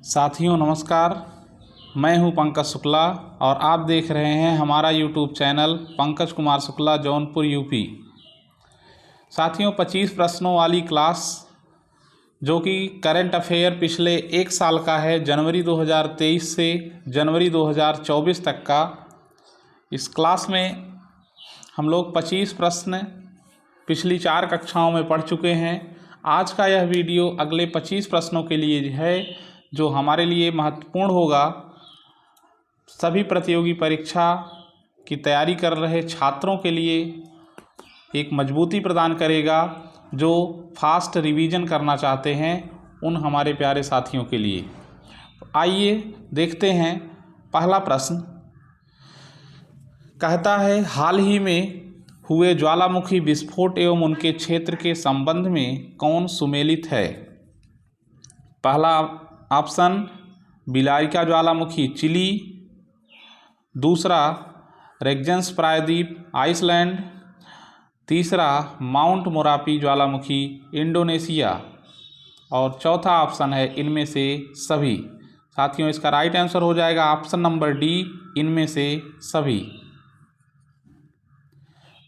साथियों नमस्कार, मैं हूं पंकज शुक्ला और आप देख रहे हैं हमारा YouTube channel Pankaj Kumar Shukla Jaunpur UP. साथियों 25 प्रश्नों वाली क्लास जो कि करंट अफेयर पिछले एक साल का है, जनवरी 2023 से जनवरी 2024 तक का। इस क्लास में हम लोग 25 प्रश्न पिछली 4 कक्षाओं में पढ़ चुके हैं। आज का यह वीडियो अगले 25 प्रश्नों के लिए है जो हमारे लिए महत्वपूर्ण होगा। सभी प्रतियोगी परीक्षा की तैयारी कर रहे छात्रों के लिए एक मजबूती प्रदान करेगा, जो फास्ट रिवीजन करना चाहते हैं उन हमारे प्यारे साथियों के लिए। आइए देखते हैं। पहला प्रश्न कहता है, हाल ही में हुए ज्वालामुखी विस्फोट एवं उनके क्षेत्र के संबंध में कौन सुमेलित है? पहला ऑप्शन बिलारिका ज्वालामुखी चिली, दूसरा रेगजेंस प्रायद्वीप आइसलैंड, तीसरा माउंट मोरापी ज्वालामुखी इंडोनेशिया और चौथा ऑप्शन है इनमें से सभी। साथियों इसका राइट आंसर हो जाएगा ऑप्शन नंबर डी, इनमें से सभी।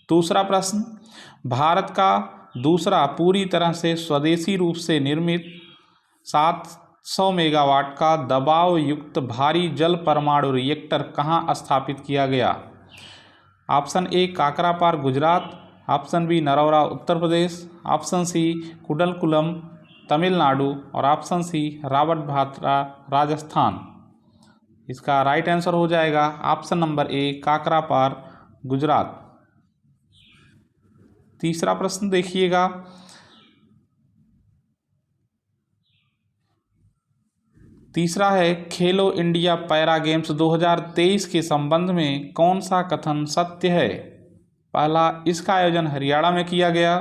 दूसरा प्रश्न, भारत का दूसरा पूरी तरह से स्वदेशी रूप से निर्मित 700 मेगावाट का दबाव युक्त भारी जल परमाणु रिएक्टर कहाँ स्थापित किया गया? Option A Kakrapar Gujarat, option B Narora Uttar Pradesh, option C Kudankulam Tamil Nadu और ऑप्शन सी रावतभाटा राजस्थान। इसका राइट आंसर हो जाएगा ऑप्शन नंबर ए काकरापार गुजरात। तीसरा प्रश्न देखिएगा, तीसरा है खेलो इंडिया पैरा गेम्स 2023 के संबंध में कौन सा कथन सत्य है? पहला, इसका आयोजन हरियाणा में किया गया,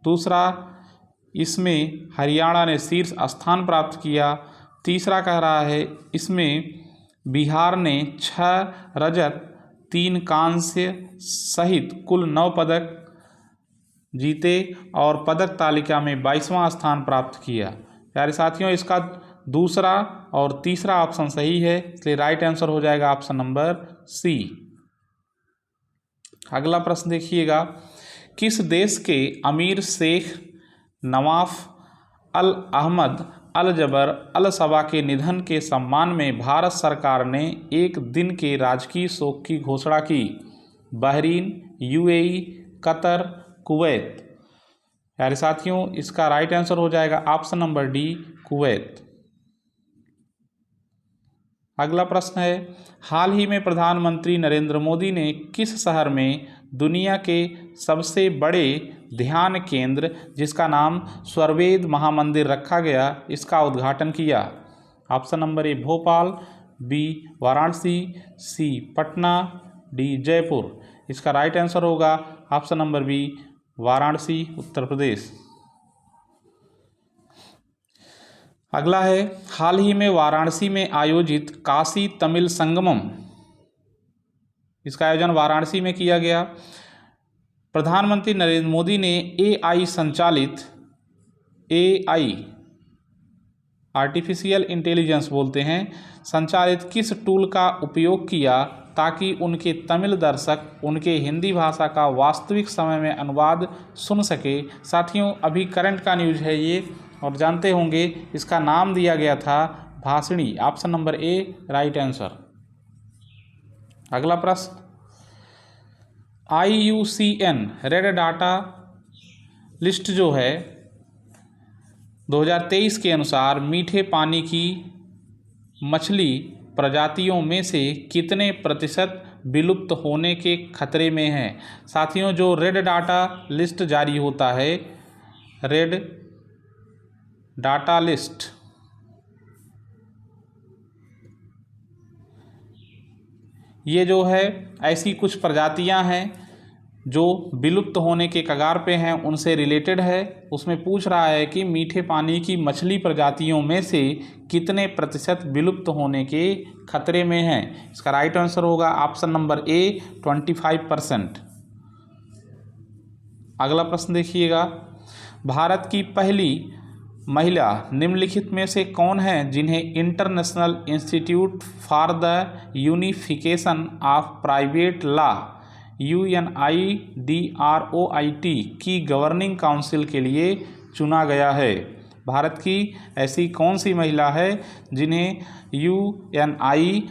दूसरा इसमें हरियाणा ने शीर्ष स्थान प्राप्त किया, तीसरा कह रहा है इसमें बिहार ने 6 रजत 3 कांस्य सहित कुल 9 पदक जीते और पदक तालिका में 22वां स्थान प्राप्त किया। प्यारे साथियों इसका दूसरा और तीसरा ऑप्शन सही है, इसलिए राइट आंसर हो जाएगा ऑप्शन नंबर सी। अगला प्रश्न देखिएगा, किस देश के अमीर शेख नवाफ अल अहमद अल जबर अल सबा के निधन के सम्मान में भारत सरकार ने एक दिन के राजकीय शोक की घोषणा की? Bahrain, UAE, Qatar, Kuwait. प्यारे साथियों इसका राइट आंसर हो जाएगा ऑप्शन नंबर डी, कुवैत। अगला प्रश्न है, हाल ही में प्रधानमंत्री नरेंद्र मोदी ने किस शहर में दुनिया के सबसे बड़े ध्यान केंद्र जिसका नाम स्वरवेद महामंदिर रखा गया, इसका उद्घाटन किया? Option number A Bhopal, B Varanasi, C Patna, D Jaipur. इसका राइट आंसर होगा option number B, Varanasi Uttar Pradesh. अगला है, हाल ही में वाराणसी में आयोजित काशी तमिल संगमम, इसका आयोजन वाराणसी में किया गया। प्रधानमंत्री नरेंद्र मोदी ने एआई संचालित, एआई आर्टिफिशियल इंटेलिजेंस बोलते हैं, संचालित किस टूल का उपयोग किया ताकि उनके तमिल दर्शक उनके हिंदी भाषा का वास्तविक समय में अनुवाद सुन सके? साथियों अभी करंट का न्यूज़ है ये और जानते होंगे, इसका नाम दिया गया था Bhashini. Option number A right answer. अगला प्रश्न, IUCN रेड डाटा लिस्ट जो है 2023 के अनुसार मीठे पानी की मछली प्रजातियों में से कितने प्रतिशत विलुप्त होने के खतरे में हैं? साथियों जो रेड डाटा लिस्ट जारी होता है, रेड डाटा लिस्ट, ये जो है ऐसी कुछ प्रजातियां हैं जो विलुप्त होने के कगार पे हैं, उनसे रिलेटेड है। उसमें पूछ रहा है कि मीठे पानी की मछली प्रजातियों में से कितने प्रतिशत विलुप्त होने के खतरे में हैं? इसका राइट आंसर होगा ऑप्शन नंबर ए 25%। अगला प्रश्न देखिएगा, भारत की पहली महिला निम्नलिखित में से कौन है जिन्हें international institute for the unification of private law UNIDROIT की गवर्निंग काउंसिल के लिए चुना गया है? भारत की ऐसी कौन सी महिला है जिन्हें UNIDROIT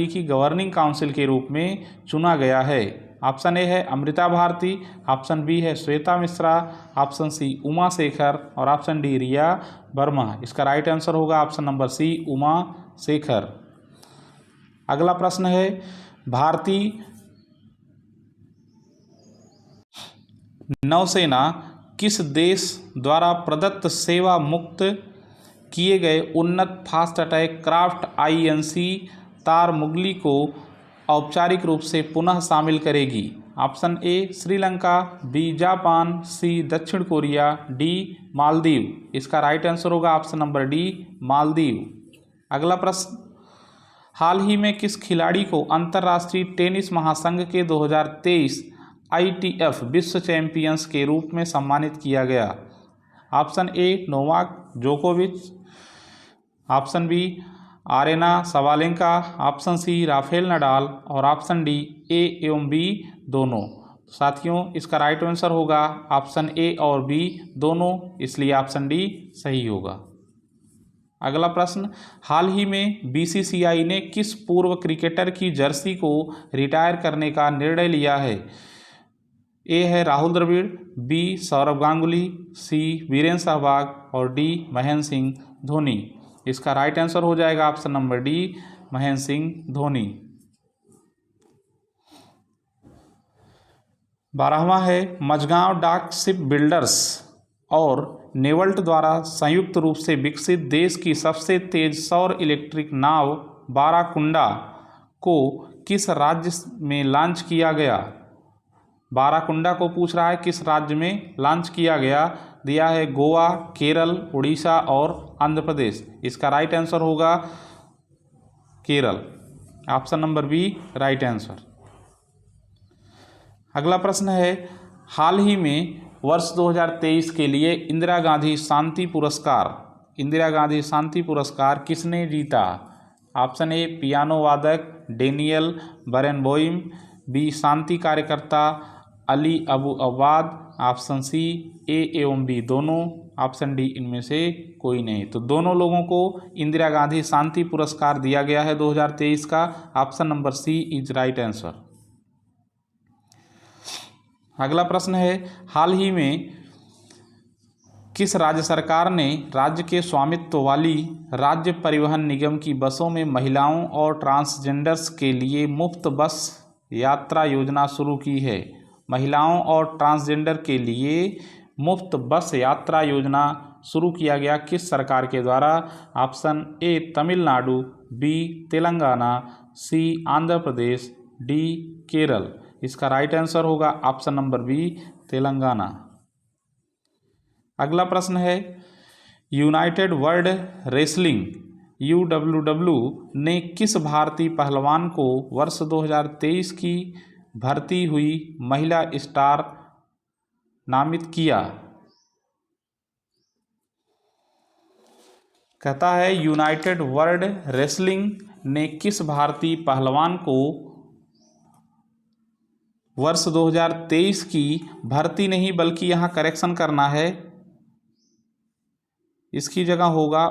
की गवर्निंग काउंसिल के रूप में चुना गया है? ऑप्शन ए है अमृता भारती, ऑप्शन बी है श्वेता मिश्रा, ऑप्शन सी उमा शेखर और ऑप्शन डी रिया वर्मा। इसका राइट आंसर होगा option number C Uma Shekhar. अगला प्रश्न है, भारतीय नौसेना किस देश द्वारा प्रदत्त सेवा मुक्त किए गए उन्नत fast attack craft INC Tarmugli को औपचारिक रूप से पुनः शामिल करेगी? Option A Sri Lanka, B Japan, C दक्षिण कोरिया, डी मालदीव। इसका राइट आंसर होगा ऑप्शन नंबर डी मालदीव। अगला प्रश्न, हाल ही में किस खिलाड़ी को अंतर्राष्ट्रीय टेनिस महासंघ के 2023 ITF विश्व चैंपियंस के रूप में सम्मानित किया गया? ऑप्शन ए नोवाक जोकोविच, option B Aryna Sabalenka, option C Rafael Nadal और ऑप्शन डी ए एवं बी दोनों। साथियों, इसका राइट आंसर होगा ऑप्शन ए और बी दोनों, इसलिए ऑप्शन डी सही होगा। अगला प्रश्न, हाल ही में BCCI ने किस पूर्व क्रिकेटर की जर्सी को रिटायर करने का निर्णय लिया है? ए है राहुल द्रविड़, बी सौरव गांगुली, सी वीरेंद्र सहवाग और डी महेंद्र सिंह धोनी। इसका राइट आंसर हो जाएगा option number D Mahendra Singh Dhoni. 12वां है, मझगांव डाक शिप बिल्डर्स और नेवल्ट द्वारा संयुक्त रूप से विकसित देश की सबसे तेज सौर इलेक्ट्रिक नाव बाराकुंडा को किस राज्य में लॉन्च किया गया? बाराकुंडा को पूछ रहा है किस राज्य में लॉन्च किया गया। दिया है गोवा, केरल, उड़ीसा और आंध्र प्रदेश। इसका राइट आंसर होगा Kerala, option number B right answer. अगला प्रश्न है, हाल ही में वर्ष 2023 के लिए इंदिरा गांधी शांति पुरस्कार किसने जीता? ऑप्शन ए पियानो वादक डेनियल बरेनबोइम, बी शांति कार्यकर्ता अली अबू अवाद, ऑप्शन सी ए एवं बी दोनों, ऑप्शन डी इनमें से कोई नहीं। तो दोनों लोगों को इंदिरा गांधी शांति पुरस्कार दिया गया है 2023 का। Option number C is right answer. अगला प्रश्न है, हाल ही में किस राज्य सरकार ने राज्य के स्वामित्व वाली राज्य परिवहन निगम की बसों में महिलाओं और ट्रांसजेंडर्स के लिए मुफ्त बस यात्रा योजना शुरू की है? महिलाओं और ट्रांसजेंडर के लिए मुफ्त बस यात्रा योजना शुरू किया गया किस सरकार के द्वारा? Option A Tamil Nadu, B Telangana, C Andhra Pradesh, D Kerala. इसका राइट आंसर होगा ऑप्शन नंबर बी तेलंगाना। अगला प्रश्न है, यूनाइटेड वर्ल्ड रेसलिंग UWW ने किस भारतीय पहलवान को वर्ष 2023 की भर्ती हुई महिला स्टार नामित किया? कहता है यूनाइटेड वर्ल्ड रेसलिंग ने किस भारतीय पहलवान को वर्ष 2023 की भर्ती नहीं बल्कि यहाँ करेक्शन करना है, इसकी जगह होगा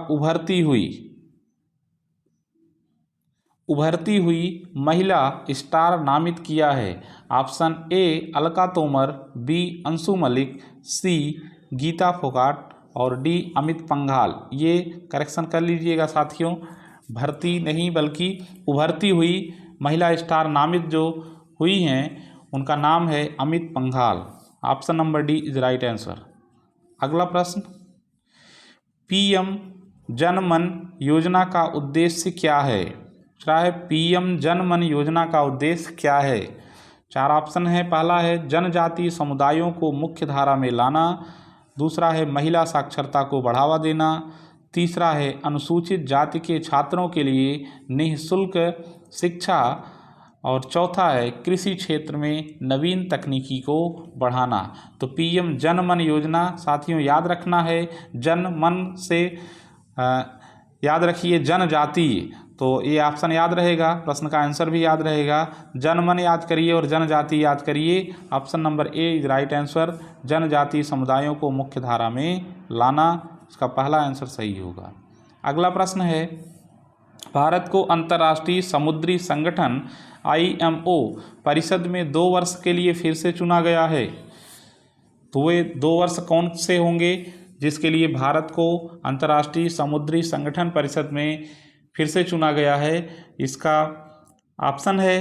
उभरती हुई महिला स्टार नामित किया है? Option A Alka Tomar, B Anshu Malik, C Geeta Phogat और डी अमित पंघाल। ये करेक्शन कर लीजिएगा साथियों, भर्ती नहीं बल्कि उभरती हुई महिला स्टार नामित जो हुई हैं उनका नाम है Amit Panghal. Option number D is right answer. अगला प्रश्न, PM जन मन योजना का उद्देश्य क्या है? PM जन मन योजना का उद्देश्य क्या है? 4 ऑप्शन है। पहला है जनजातीय समुदायों को मुख्य धारा में लाना, दूसरा है महिला साक्षरता को बढ़ावा देना, तीसरा है अनुसूचित जाति के छात्रों के लिए निःशुल्क शिक्षा और चौथा है कृषि क्षेत्र में नवीन तकनीकी को बढ़ाना। तो पीएम जन मन योजना साथियों याद रखना है, जन मन से याद रखिए जनजातीय, तो ये ऑप्शन याद रहेगा, प्रश्न का आंसर भी याद रहेगा। जनमन याद करिए और जनजाति याद करिए। Option number A is right answer, जनजातीय समुदायों को मुख्य धारा में लाना, इसका पहला आंसर सही होगा। अगला प्रश्न है, भारत को अंतर्राष्ट्रीय समुद्री संगठन IMO परिषद में 2 वर्ष के लिए फिर से चुना गया है। तो वे 2 वर्ष कौन से होंगे जिसके लिए भारत को अंतर्राष्ट्रीय समुद्री संगठन परिषद में फिर से चुना गया है? इसका ऑप्शन है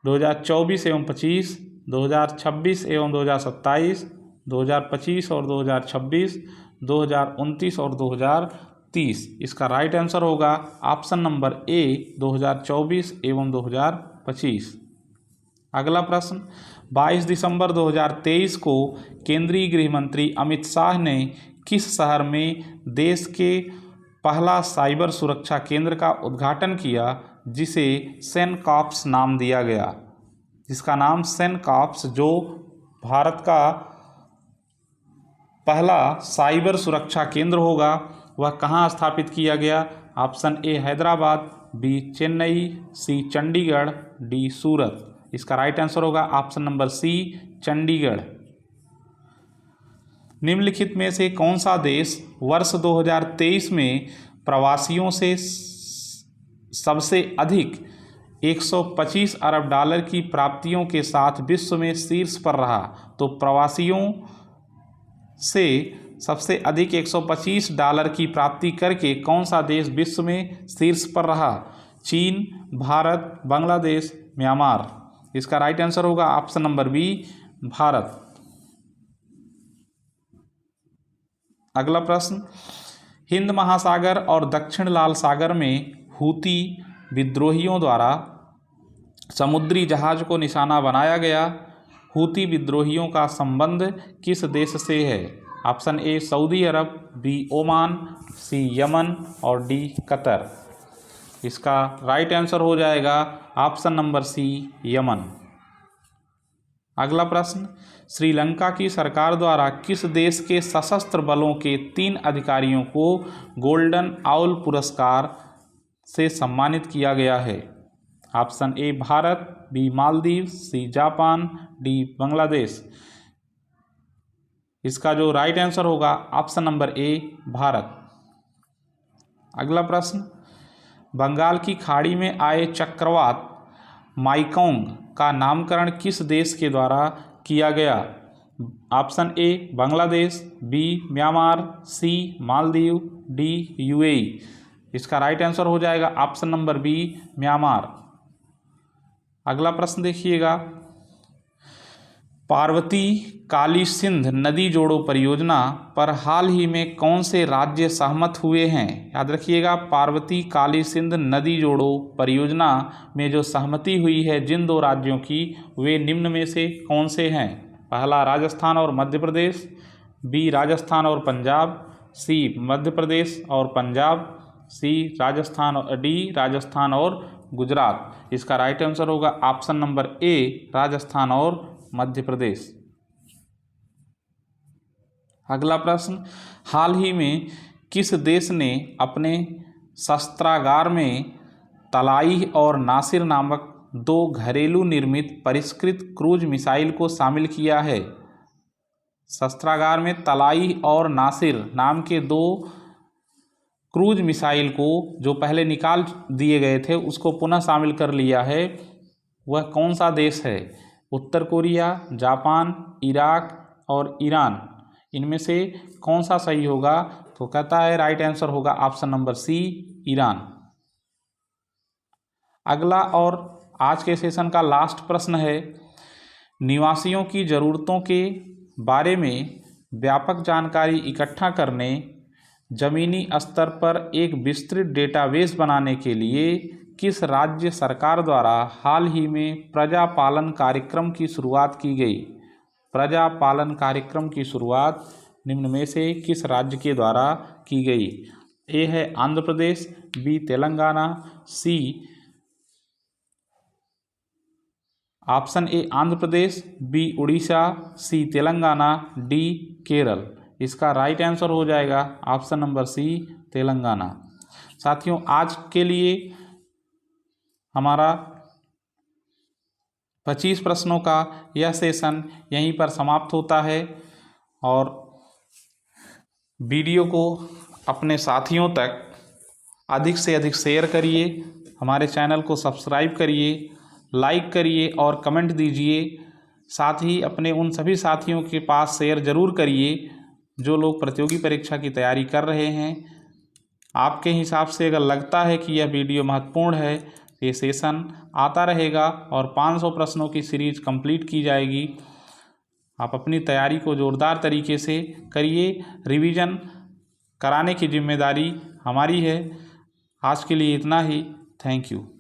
2024 एवं 25, 2026 एवं 2027, 2025 और 2026, 2029 और 2030। इसका राइट आंसर होगा ऑप्शन नंबर ए 2024 एवं 2025। अगला प्रश्न, 22 दिसंबर 2023 को केंद्रीय गृह मंत्री अमित शाह ने किस शहर में देश के पहला साइबर सुरक्षा केंद्र का उद्घाटन किया जिसे सेनकॉप्स नाम दिया गया? जिसका नाम सेनकॉप्स, जो भारत का पहला साइबर सुरक्षा केंद्र होगा, वह कहाँ स्थापित किया गया? Option A Hyderabad, B Chennai, C Chandigarh, D Surat. इसका राइट आंसर होगा ऑप्शन नंबर सी चंडीगढ़। निम्नलिखित में से कौन सा देश वर्ष 2023 में प्रवासियों से सबसे अधिक 125 अरब डॉलर की प्राप्तियों के साथ विश्व में शीर्ष पर रहा? तो प्रवासियों से सबसे अधिक 125 डॉलर की प्राप्ति करके कौन सा देश विश्व में शीर्ष पर रहा? चीन, भारत, बांग्लादेश, म्यांमार। इसका राइट आंसर होगा ऑप्शन नंबर बी भारत। अगला प्रश्न, हिंद महासागर और दक्षिण लाल सागर में हूती विद्रोहियों द्वारा समुद्री जहाज को निशाना बनाया गया। हूती विद्रोहियों का संबंध किस देश से है? Option A Saudi Arab, B Oman, C Yemen और डी कतर। इसका राइट आंसर हो जाएगा ऑप्शन नंबर सी यमन। अगला प्रश्न, श्रीलंका की सरकार द्वारा किस देश के सशस्त्र बलों के 3 अधिकारियों को गोल्डन आउल पुरस्कार से सम्मानित किया गया है? Option A Bharat, B Maldives, C Japan, D Bangladesh. इसका जो राइट आंसर होगा ऑप्शन नंबर ए भारत। अगला प्रश्न, बंगाल की खाड़ी में आए चक्रवात माइकोंग का नामकरण किस देश के द्वारा किया गया? Option A Bangladesh, B Myanmar, C Maldives, D UAE। इसका राइट आंसर हो जाएगा ऑप्शन नंबर बी म्यांमार। अगला प्रश्न देखिएगा, पार्वती काली सिंध नदी जोड़ो परियोजना पर हाल ही में कौन से राज्य सहमत हुए हैं? याद रखिएगा, पार्वती काली सिंध नदी जोड़ो परियोजना में जो सहमति हुई है जिन 2 राज्यों की, वे निम्न में से कौन से हैं? पहला राजस्थान और मध्य प्रदेश, बी राजस्थान और पंजाब, सी मध्य प्रदेश और पंजाब, सी राजस्थान और डी राजस्थान और गुजरात। इसका राइट आंसर होगा ऑप्शन नंबर ए राजस्थान और मध्य प्रदेश। अगला प्रश्न, हाल ही में किस देश ने अपने शस्त्रागार में तलाई और नासिर नामक 2 घरेलू निर्मित परिष्कृत क्रूज मिसाइल को शामिल किया है? शस्त्रागार में तलाई और नासिर नाम के 2 क्रूज मिसाइल को जो पहले निकाल दिए गए थे उसको पुनः शामिल कर लिया है, वह कौन सा देश है? उत्तर कोरिया, जापान, इराक और ईरान। इनमें से कौन सा सही होगा? तो कहता है राइट आंसर होगा ऑप्शन नंबर सी ईरान। अगला और आज के सेशन का लास्ट प्रश्न है, निवासियों की ज़रूरतों के बारे में व्यापक जानकारी इकट्ठा करने, जमीनी स्तर पर एक विस्तृत डेटाबेस बनाने के लिए किस राज्य सरकार द्वारा हाल ही में प्रजा पालन कार्यक्रम की शुरुआत की गई? प्रजा पालन कार्यक्रम की शुरुआत निम्न में से किस राज्य के द्वारा की गई? ए है Andhra Pradesh, B Telangana, C option A Andhra Pradesh, B Orissa, C Telangana, D Kerala. इसका राइट आंसर हो जाएगा ऑप्शन नंबर सी तेलंगाना। साथियों, आज के लिए हमारा 25 प्रश्नों का यह सेशन यहीं पर समाप्त होता है। और वीडियो को अपने साथियों तक अधिक से अधिक शेयर करिए, हमारे चैनल को सब्सक्राइब करिए, लाइक करिए और कमेंट दीजिए। साथ ही अपने उन सभी साथियों के पास शेयर ज़रूर करिए जो लोग प्रतियोगी परीक्षा की तैयारी कर रहे हैं। आपके हिसाब से अगर लगता है कि यह वीडियो महत्वपूर्ण है, ये सेशन आता रहेगा और 500 प्रश्नों की सीरीज कंप्लीट की जाएगी। आप अपनी तैयारी को ज़ोरदार तरीके से करिए, रिवीजन कराने की जिम्मेदारी हमारी है। आज के लिए इतना ही। Thank you.